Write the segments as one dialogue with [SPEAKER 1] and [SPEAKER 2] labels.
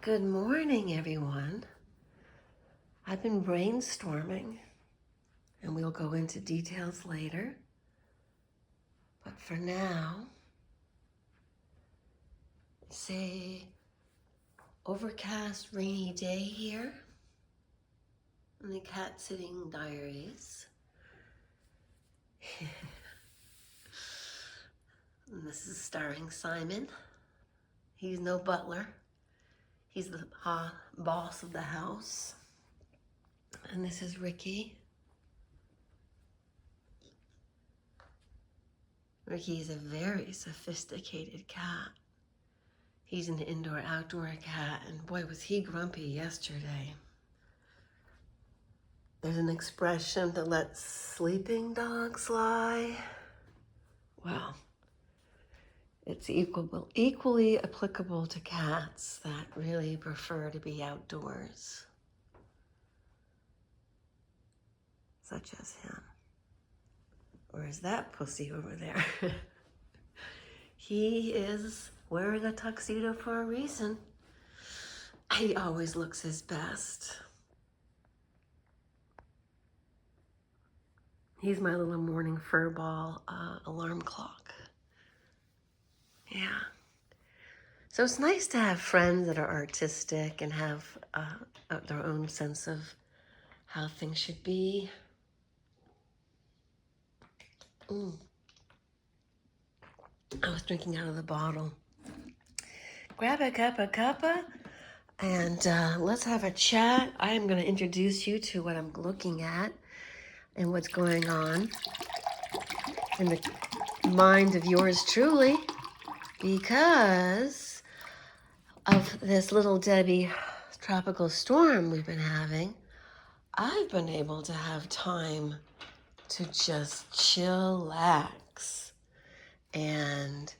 [SPEAKER 1] Good morning, everyone. I've been brainstorming, and we'll go into details later. But for now, it's a overcast, rainy day here in the Cat Sitting Diaries. And this is starring Simon. He's no butler. He's the boss of the house. And this is Ricky. Ricky is a very sophisticated cat. He's an indoor-outdoor cat, and boy, was he grumpy yesterday. There's an expression that lets sleeping dogs lie. Well, it's equally applicable to cats that really prefer to be outdoors, such as him. Or is that pussy over there? He is wearing a tuxedo for a reason. He always looks his best. He's my little morning furball alarm clock. Yeah. So it's nice to have friends that are artistic and have their own sense of how things should be. I was drinking out of the bottle. Grab a cuppa, and let's have a chat. I am going to introduce you to what I'm looking at and what's going on in the mind of yours truly, because of this little Debbie tropical storm we've been having. I've been able to have time to just chillax and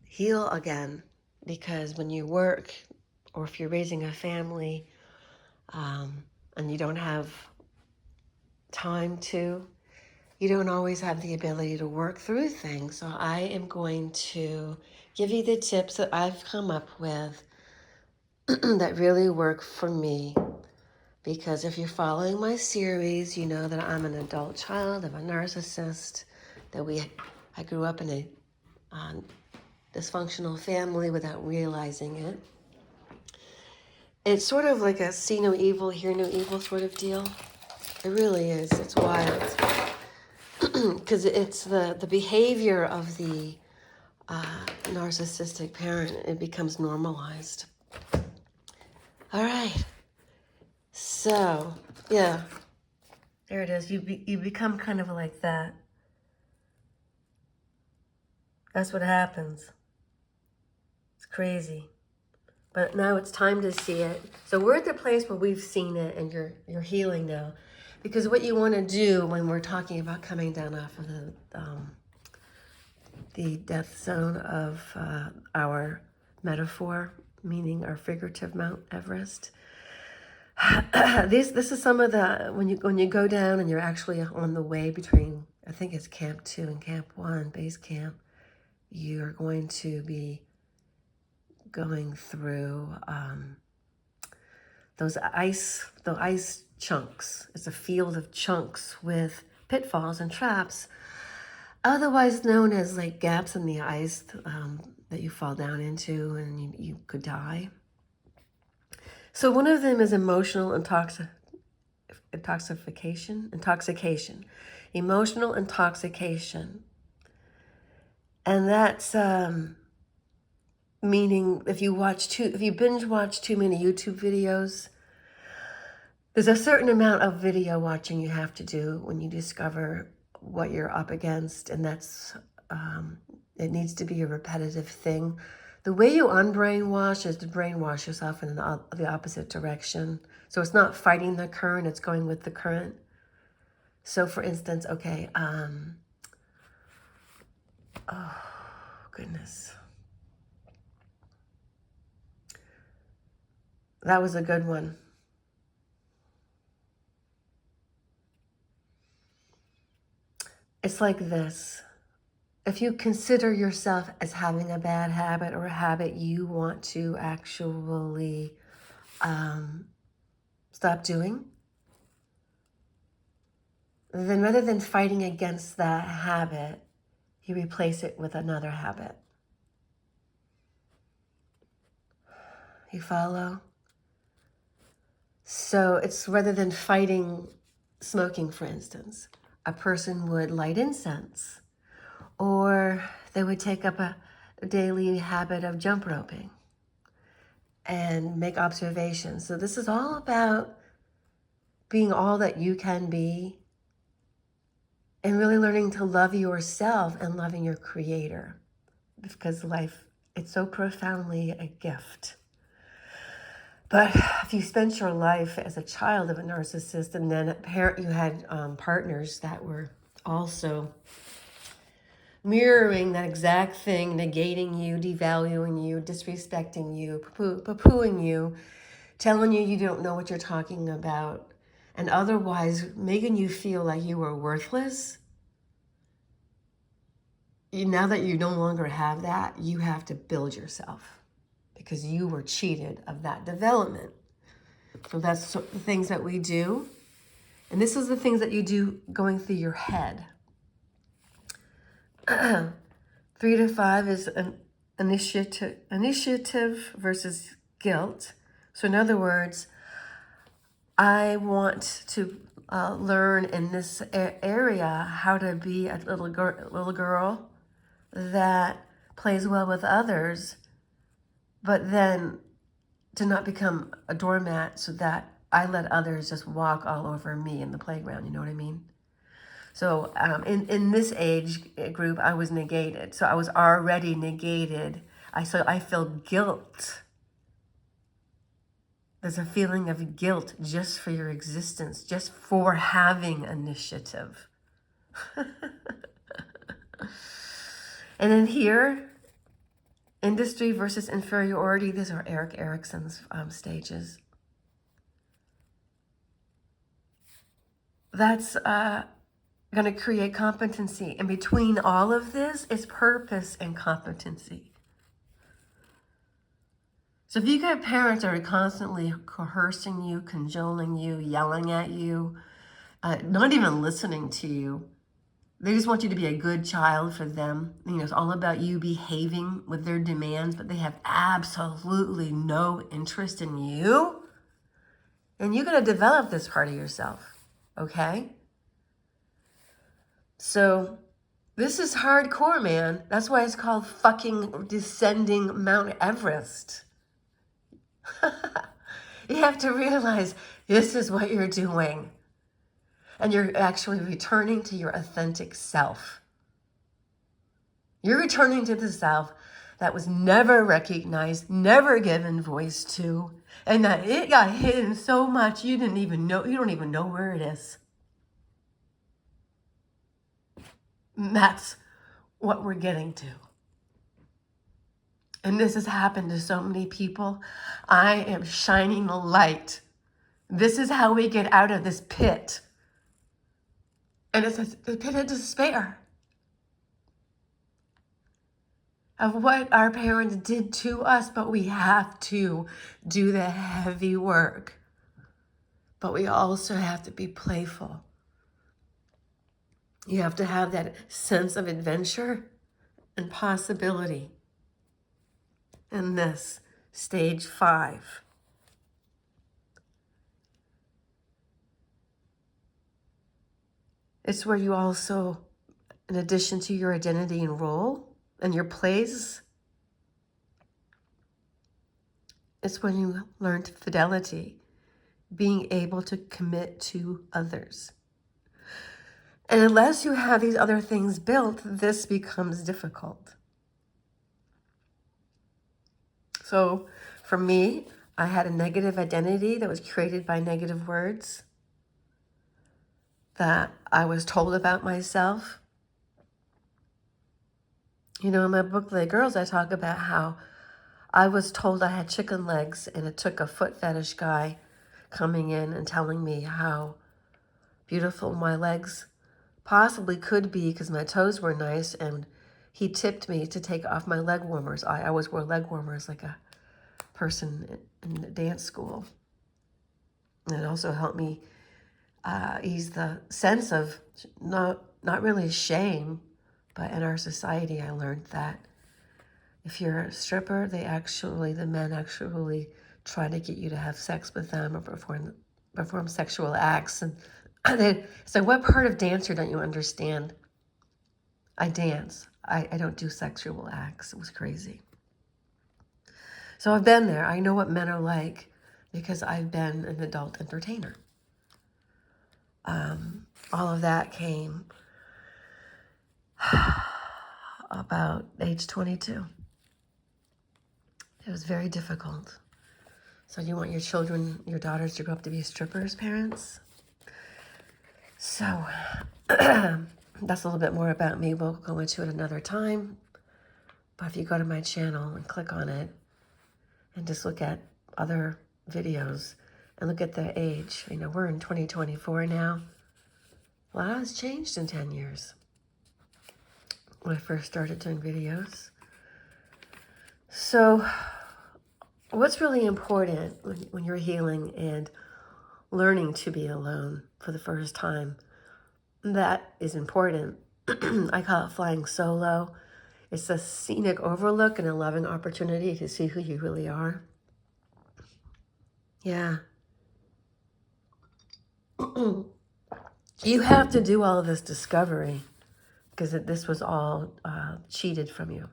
[SPEAKER 1] heal again, because when you work, or if you're raising a family, and you don't have time to, you don't always have the ability to work through things. So I am going to give you the tips that I've come up with that really work for me. Because if you're following my series, you know that I'm an adult child of a narcissist, that I grew up in a dysfunctional family without realizing it. It's sort of like a see no evil, hear no evil sort of deal. It really is. It's wild. Because it's the behavior of the narcissistic parent. It becomes normalized. All right. So, yeah. There it is. You become kind of like that. That's what happens. It's crazy. But now it's time to see it. So we're at the place where we've seen it and you're healing now. Because what you want to do when we're talking about coming down off of the death zone of our metaphor, meaning our figurative Mount Everest. This is some of the, when you go down and you're actually on the way between, I think it's Camp 2 and Camp 1, base camp, you're going to be going through the ice chunks. It's a field of chunks with pitfalls and traps, otherwise known as like gaps in the ice that you fall down into and you could die. So one of them is emotional intoxication, emotional intoxication. And that's meaning if you binge watch too many YouTube videos, there's a certain amount of video watching you have to do when you discover what you're up against, and that's it needs to be a repetitive thing. The way you unbrainwash is to brainwash yourself in the opposite direction. So it's not fighting the current, it's going with the current. So for instance, okay, oh goodness. That was a good one. It's like this. if you consider yourself as having a bad habit or a habit you want to actually stop doing, then rather than fighting against that habit, you replace it with another habit. You follow? So it's rather than fighting smoking, for instance, a person would light incense, or they would take up a daily habit of jump roping and make observations. So this is all about being all that you can be and really learning to love yourself and loving your creator, because life, it's so profoundly a gift. But if you spent your life as a child of a narcissist and then you had partners that were also mirroring that exact thing, negating you, devaluing you, disrespecting you, poo-pooing you, telling you you don't know what you're talking about, and otherwise making you feel like you were worthless, now that you no longer have that, you have to build yourself because you were cheated of that development. So that's the things that we do. And this is the things that you do going through your head. 3 to 5 is an initiative versus guilt. So in other words, I want to learn in this area how to be a little girl that plays well with others, but then to not become a doormat so that I let others just walk all over me in the playground. You know what I mean? So in this age group, I was negated. So I was already negated. So I feel guilt. There's a feeling of guilt just for your existence, just for having initiative. And then here, industry versus inferiority. These are Erikson's stages. That's going to create competency. And between all of this is purpose and competency. So if you got parents that are constantly coercing you, cajoling you, yelling at you, not even listening to you, they just want you to be a good child for them. It's all about you behaving with their demands, but they have absolutely no interest in you. And you're going to develop this part of yourself, okay? So this is hardcore, man. That's why it's called fucking descending Mount Everest. You have to realize this is what you're doing. And you're actually returning to your authentic self. You're returning to the self that was never recognized, never given voice to, and that it got hidden so much you don't even know where it is. And that's what we're getting to. And this has happened to so many people. I am shining the light. This is how we get out of this pit. And it's a pit of despair of what our parents did to us, but we have to do the heavy work. But we also have to be playful. You have to have that sense of adventure and possibility. In this stage 5. It's where you also, in addition to your identity and role and your place, it's when you learn fidelity, being able to commit to others. And unless you have these other things built, this becomes difficult. So for me, I had a negative identity that was created by negative words that I was told about myself. In my book, The Girls, I talk about how I was told I had chicken legs, and it took a foot fetish guy coming in and telling me how beautiful my legs possibly could be because my toes were nice, and he tipped me to take off my leg warmers. I always wore leg warmers like a person in the dance school. And it also helped me ease the sense of not really shame, but in our society, I learned that if you're a stripper, the men actually try to get you to have sex with them or perform sexual acts. And they say, what part of dancer don't you understand? I dance. I don't do sexual acts. It was crazy. So I've been there. I know what men are like because I've been an adult entertainer. All of that came about age 22. It was very difficult. So you want your children, your daughters to grow up to be strippers, parents? So that's a little bit more about me. We'll go into it another time. But if you go to my channel and click on it and just look at other videos and look at the age. You know, we're in 2024 now. A lot has changed in 10 years. When I first started doing videos. So what's really important when you're healing and learning to be alone for the first time, that is important. I call it flying solo. It's a scenic overlook and a loving opportunity to see who you really are. Yeah. You have to do all of this discovery because this was all cheated from you.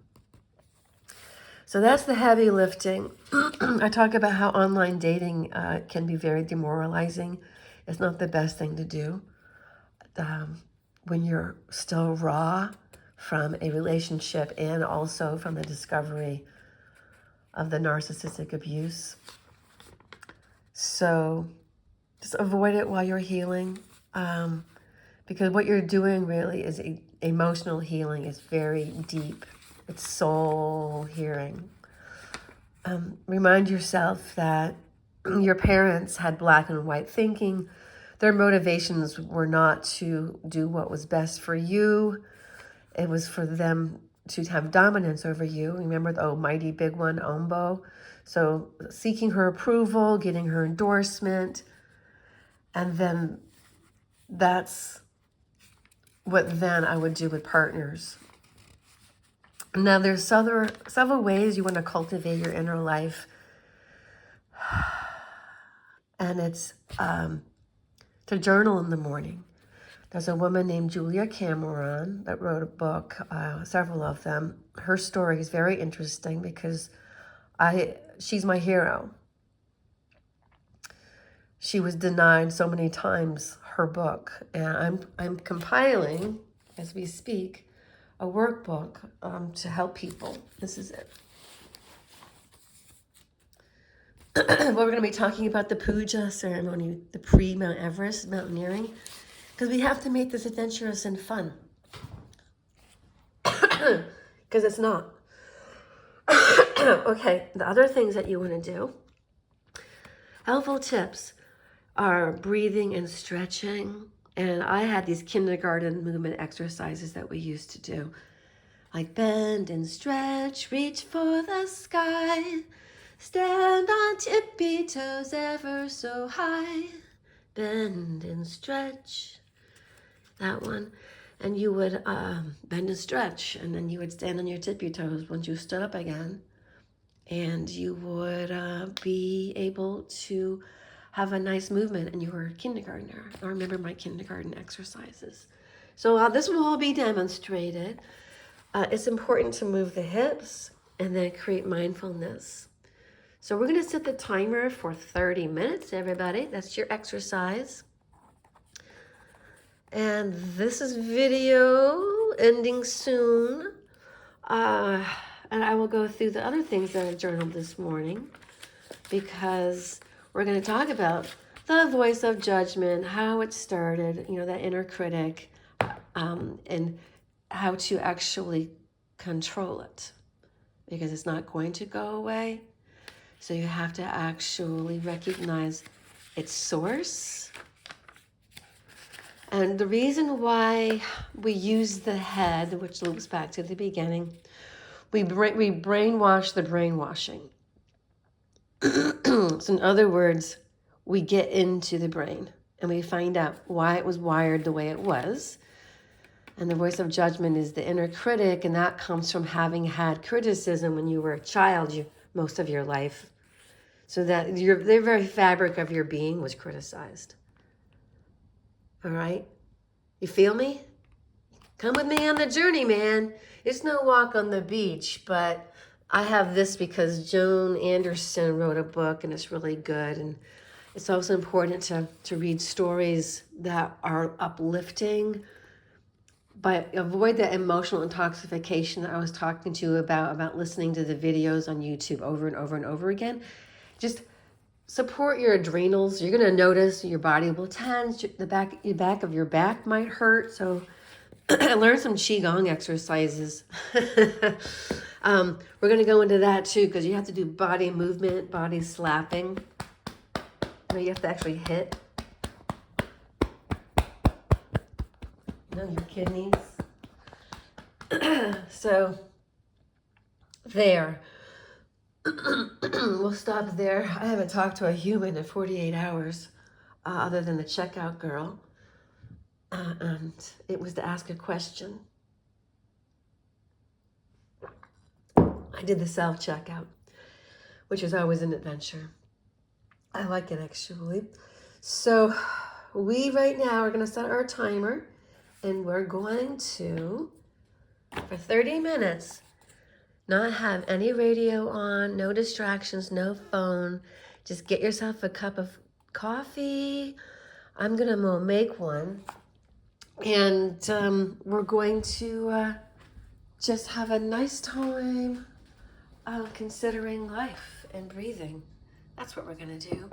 [SPEAKER 1] So that's the heavy lifting. I talk about how online dating can be very demoralizing. It's not the best thing to do when you're still raw from a relationship and also from the discovery of the narcissistic abuse. So just avoid it while you're healing. Because what you're doing really is emotional healing. It's very deep. It's soul hearing. Remind yourself that your parents had black and white thinking. Their motivations were not to do what was best for you. It was for them to have dominance over you. Remember the mighty big one, Ombo? So seeking her approval, getting her endorsement, and then that's what then I would do with partners. Now, there's several ways you want to cultivate your inner life. And it's to journal in the morning. There's a woman named Julia Cameron that wrote a book, several of them. Her story is very interesting because she's my hero. She was denied so many times her book. And I'm compiling, as we speak, a workbook to help people. This is it. We're going to be talking about the puja ceremony, the pre-Mount Everest mountaineering, because we have to make this adventurous and fun. Because it's not. Okay, the other things that you want to do, helpful tips are breathing and stretching. And I had these kindergarten movement exercises that we used to do. Like bend and stretch, reach for the sky. Stand on tippy toes ever so high. Bend and stretch. That one. And you would bend and stretch. And then you would stand on your tippy toes once you stood up again. And you would be able to have a nice movement, and you were a kindergartner. I remember my kindergarten exercises. So this will all be demonstrated. It's important to move the hips and then create mindfulness. So we're going to set the timer for 30 minutes, everybody. That's your exercise. And this is video ending soon. And I will go through the other things that I journaled this morning because we're going to talk about the voice of judgment, how it started, that inner critic, and how to actually control it because it's not going to go away. So you have to actually recognize its source And the reason why we use the head, which loops back to the beginning, we brainwash the brainwashing. So in other words, we get into the brain and we find out why it was wired the way it was. And the voice of judgment is the inner critic, and that comes from having had criticism when you were a child most of your life. So that the very fabric of your being was criticized. All right? You feel me? Come with me on the journey, man. It's no walk on the beach, but I have this because Joan Anderson wrote a book, and it's really good. And it's also important to read stories that are uplifting, but avoid the emotional intoxication that I was talking to you about listening to the videos on YouTube over and over and over again. Just support your adrenals. You're going to notice your body will tense. The back of your back might hurt. So learn some Qigong exercises. We're going to go into that too, because you have to do body movement, body slapping. You have to actually hit. Your kidneys. So there. We'll stop there. I haven't talked to a human in 48 hours, other than the checkout girl. And it was to ask a question. I did the self-checkout, which is always an adventure. I like it, actually. So we right now are going to set our timer, and we're going to, for 30 minutes, not have any radio on, no distractions, no phone. Just get yourself a cup of coffee. I'm going to make one. And we're going to just have a nice time considering life and breathing. That's what we're going to do.